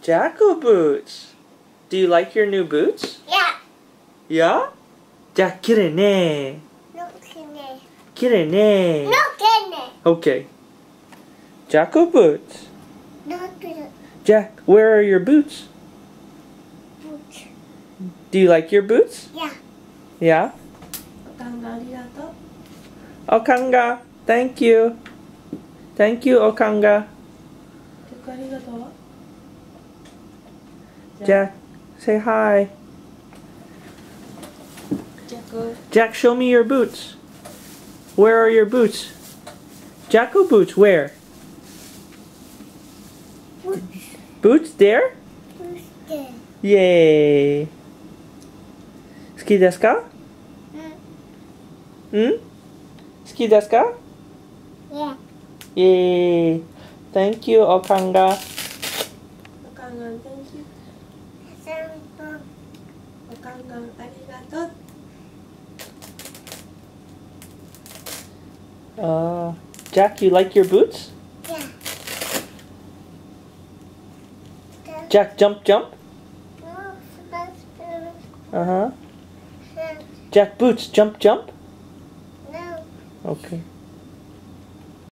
Jacko boots. Do you like your new boots? Yeah. Yeah? Jack, 綺麗ね。No kidney. 綺麗ね。 No kidney. Okay. Jacko boots. No kidney. Jack, where are your boots? Do you like your boots? Yeah. Yeah? おかんがありがとう。 Okanga, thank you. Thank you, Okanga. 結構ありがとう。 Jack, say hi. ジャック。 Jack, show me your boots. Where are your boots? Jacko boots, where? Boots there? Who's there? Yay. 好きですか? 好きですか? Yeah. Yay. Thank you, Okanga. おかんがん、Thank you。おかんがん、ありがとう。Jack, you like your boots? Yeah. Jack, jump, jump. No, supposed to. Uh-huh. Jack, boots, jump, jump. No. Okay.